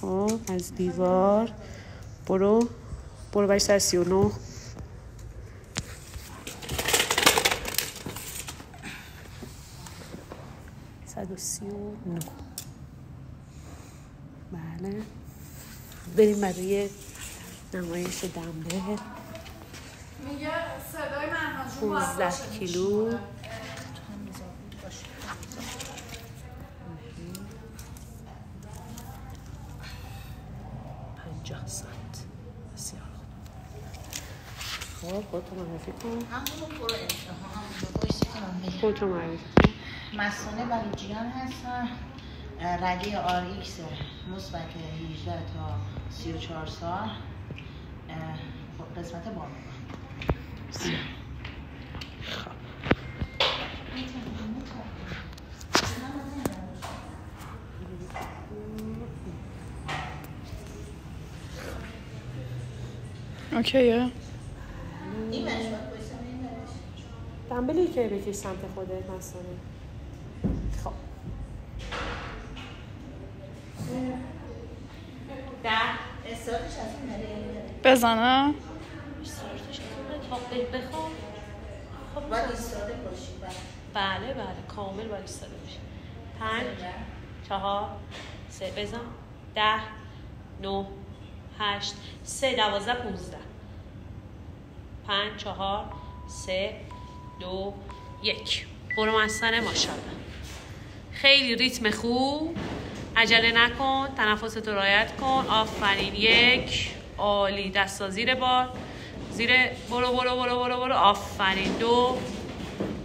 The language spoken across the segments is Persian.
خب از دیوار برو برای 139. بله بریم برای نمایش دنبل. میگه صدای من 15 کیلو. 50 سانت. بسیار خوب. خودتو معرفی کن. همونو برو امتحان. خودتو معرفی کن. مسانه بلوچیان هستم. رگه آریکس مثبت 18 تا 34 سال. قسمت بالا. بسیار اوکیه. دنبلی که بکش سمت خودت مسانه. خب 10 استارتش از این بزنم. بخوام. خب باید ایستاده باشی. بله کامل باید ایستاده باشی. 5 4 3 بزن. 10 9 8 3 12 15 5 4 3 2 1 برو مسانه. ماشاءالله خیلی ریتم خوب. عجله نکن. تنفست رو رعایت کن. آفرین. 1 عالی. دستا زیر بار. زیر برو. آفرین. 2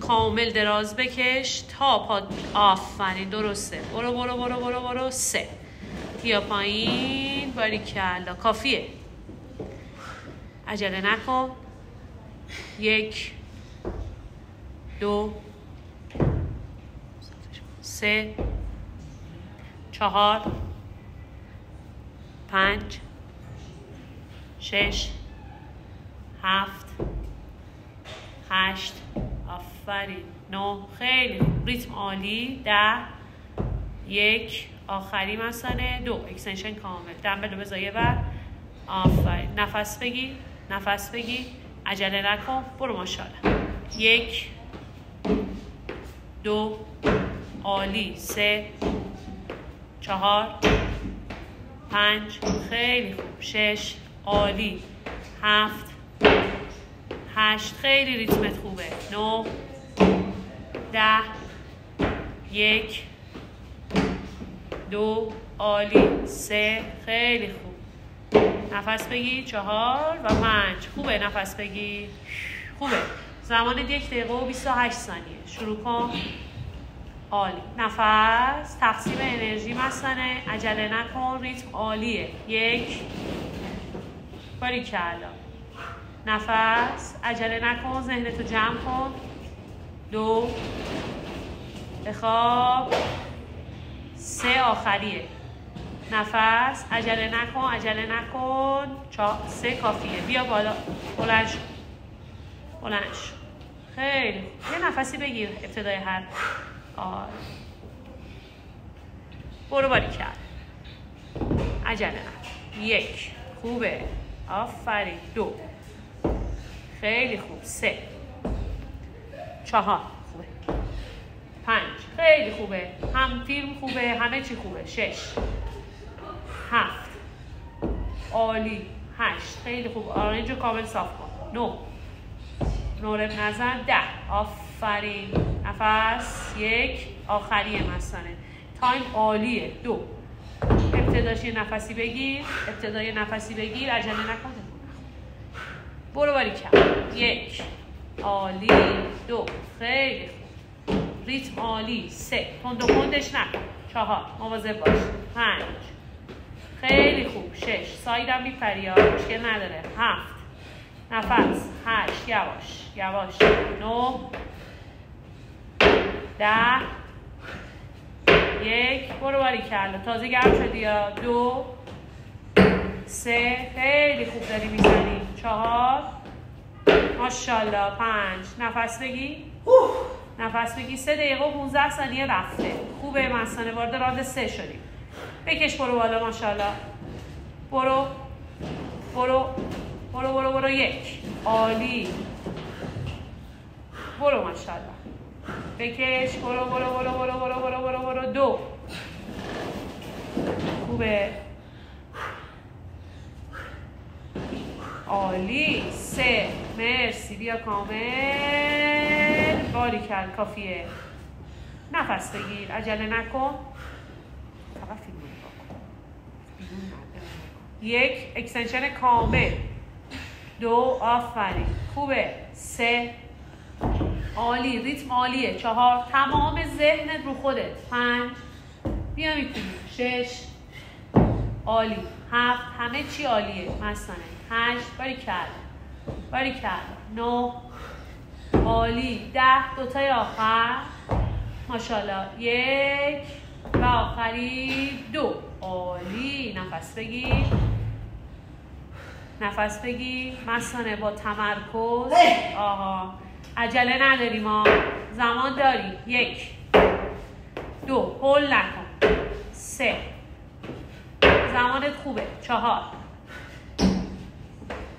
کامل دراز بکش تا پا. آفرین درسته. برو. 3 بیا پایین. باریکلا کافیه. عجله نکن. 1 2 3 4 5 6 7 8 آفرین. 9 خیلی خوب. ریتم عالی. 10 1 آخری مسانه. 2 اکستنشن کامل. دنبل بذار یه بر. آفرین. نفس بگی. عجله نکن. برو ماشاءالله. 1 2 عالی. 3 4 5 خیلی خوب. 6 عالی. 7 8 خیلی ریتمت خوبه. 9 10 1 2 عالی. 3 خیلی خوب. نفس بگی. 4 و 5 خوبه. نفس بگی. خوبه. زمان 1 دقیقه و 28 ثانیه. شروع کن. عالی. نفس. تقسیم انرژی مسانه. عجله نکن. ریتم عالیه. 1 باریکلا. نفس. عجله نکن. ذهنتو جمع کن. 2 بخواب. 3 آخریه. نفس. عجله نکن. 3 کافیه. بیا بالا. بلند شو. خیلی یه نفسی بگیر ابتدای هر. برو باریکلا. عجله نکن. 1 خوبه. آفرین. 2 خیلی خوب. 3 4 خوبه. 5 خیلی خوبه. هم فیلم خوبه. همه چی خوبه. 6 7 عالی. 8 خیلی خوب. آرنج رو کامل صاف کن. 9 نورب نزن. 10 آفرین. نفس. 1 آخریه مسانه. تایم عالیه. 2 ابتدای نفسی بگیر. عجله نکن. برو باریکلا. 1 عالی. 2 خیلی خوب. ریتم عالی. 3 کندش نکن. 4 مواظب باش. 5 خیلی خوب. 6 سایدم میپری. مشکل نداره. 7 نفس. 8 یواش. 9 10 1 برو باریکلا. تازه گرم شدی یا. 2 3 خیلی خوب داری میزنی. 4 ماشاءالله. 5 نفس بگی. 3 دقیقه و 15 ثانیه رفته. خوبه مسانه. وارد راند 3 شدیم. بکش برو بالا ماشاءالله. برو برو برو برو برو. یک. عالی. برو ماشاءالله. بکش. برو برو برو برو برو برو برو برو. دو. خوبه. عالی. سه. مرسی. بیا کامل. باریکل. کافیه. نفس بگیر. عجله نکن. فقط فیلم رو نگاه کن. یک. اکستنشن کامل. دو. آفرین. خوبه. سه. عالی. ریتم عالیه. چهار. تمام ذهنت رو خودت. پنج. بیا میتونی. شش. عالی. هفت. همه چی عالیه. مثلا 8. باریکل. 9. عالی. 10. دوتای آخر. ماشاءالله. 1 و آخری 2. عالی. نفس بگیر. مثلا با تمرکز. آها. عجله نداریم ما. زمان داری. 1 2. هول نکن. 3. زمانت خوبه. 4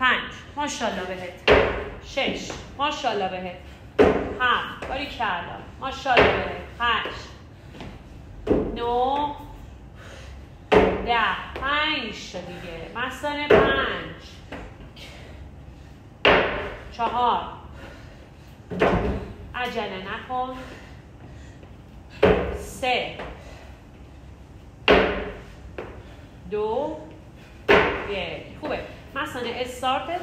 5. ماشاءالله بهت. 6. ماشاءالله بهت. 7. باریکلا. ماشاءالله بهت. 8 9 10. 5 تا دیگه. مثلا 5 4. عجله نکن. 3 2 1. خوبه. مثلا استارتت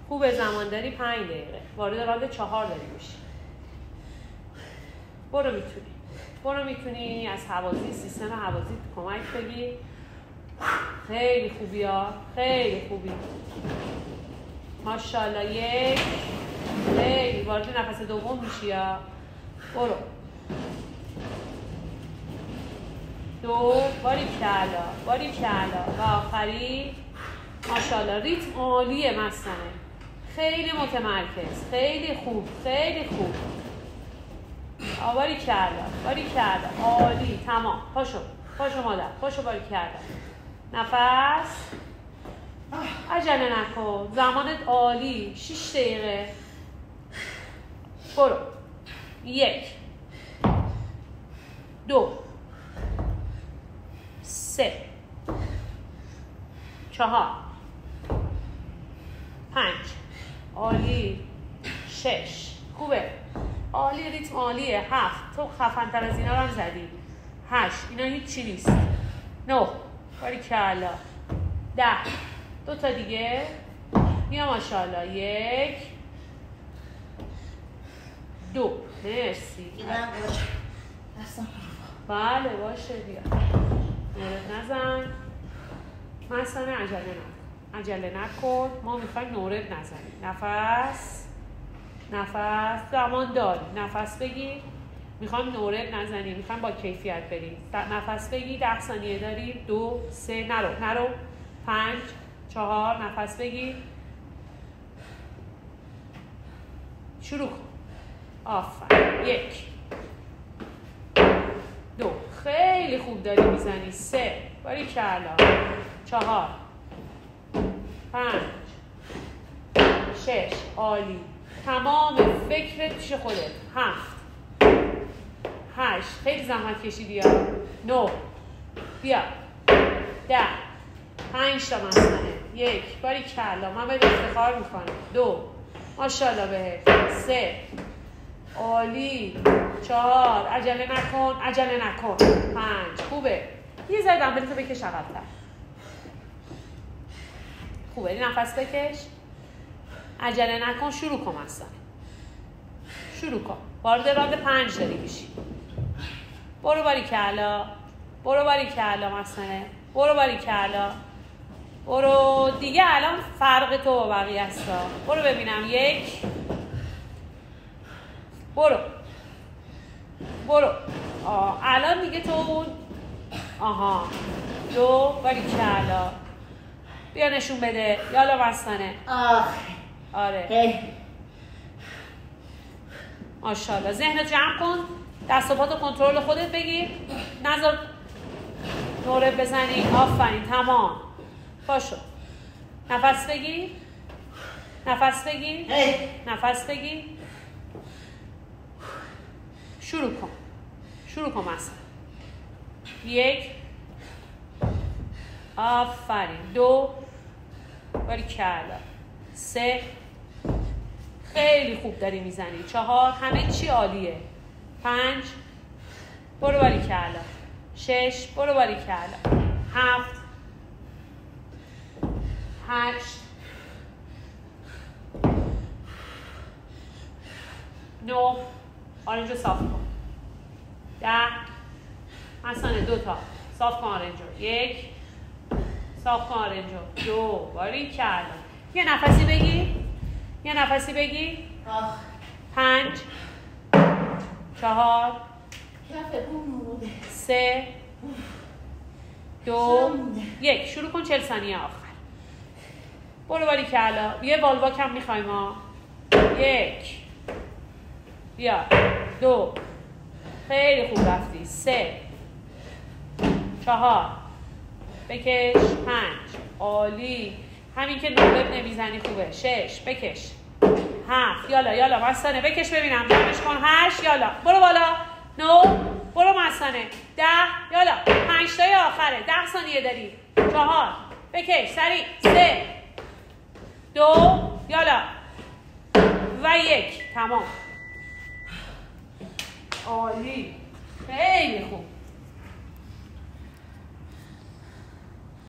خوبه. زمان داری 5 دقیقه. وارد راند 4 داری میشی. برو میتونی از حوازی سیستم حوازی کمک بگیر. خیلی خوبی ها. خیلی خوبی. ماشاءالله. 1. خیلی. وارد نفس دوم میشی ها. برو. 2. باریکلا. و آخری. ماشاءالله. ریتم عالیه. مثلا خیلی متمرکز. خیلی خوب. باریکلا. عالی. تمام. پاشو مادر. پاشو. باریکلا. نفس. عجله نکن. زمانت عالی. 6 دقیقه. برو. 1 2 3 4 5. عالی. 6. خوبه. عالی. ریتم عالیه. 7. تو خفن‌تر از اینا رو هم زدی. 8. اینا هیچی نیست. 9. باریکلا. 10. 2 تا دیگه. بیا ماشاءالله. 1 2. مرسی. بله باشه. بیا. نورت نزن. مثلا عجله نکن. ما میخوایم نورت نزنیم. نفس. زمان داری. نفس بگیر. میخوایم نورت نزنیم. میخوایم با کیفیت بریم. نفس بگیر. 10 ثانیه داری. 2 3. نرو. 5 4. نفس بگیر. شروع کن. آفرین. 1 2. خیلی خوب داری میزنی. 3. باریکلا. 4 5 6. عالی. تمام فکرت پیش خودت. 7 8. خیلی زحمت کشیدی ها. 9. بیا. 10 5 تا مثلا. 1 باریکلا. من بهت افتخار میکنم. 2 ماشاءالله بهت. 3 عالی. 4 عجله نکن. 5 خوبه. یه ذره دنبلتو بکش عقب‌تر. خوبه. نفس بکش. عجله نکن. شروع کن. مثلا شروع کن. وارد راند 5 داری میشی. برو باریکلا. مثلا برو باریکلا. برو دیگه. الان فرق تو با بقیه است. برو ببینم. 1 برو. الان دیگه تو اون. آها. 2 باریکلا. بیا نشون بده. یالا مثلا. آره. ماشاءالله. ذهنت جمع کن. دست و پاتو کنترل خودت بگیر. نذار دوره بزنی. آفرین. تمام. پاشو. نفس بگیر. نفس بگیر. نفس بگیر. شروع کن. شروع کن مثلا. 1. آفرین. 2. باریکلا. 3. خیلی خوب داری میزنی. 4. همه چی عالیه. 5. برو باریکلا. 6. برو باریکلا. 7. 8. 9. آرنج رو صاف کن. 10. مثلا 2 تا صاف کن آرنج رو. 1. صاف کن آرنج رو. 2. باریکلا. یه نفسی بگیر. یه نفسی بگیر. 5. 4. 3. 2. 1. شروع کن. 40 ثانیه آخر. برو باریکلا. یه والواک هم میخوایم ها. 1. بیا. 2. خیلی خوب رفتی. 3. 4. بکش. 5. عالی. همین که نوبت نمیزنی خوبه. 6. بکش. 7. یالا مستانه بکش ببینم. جمعش کن. 8. یالا برو بالا. 9. برو مستانه. 10. یالا 5 تای آخره. 10 ثانیه داری. 4. بکش سریع. 3. 2. یالا و 1. تمام. عالی. خیلی خوب.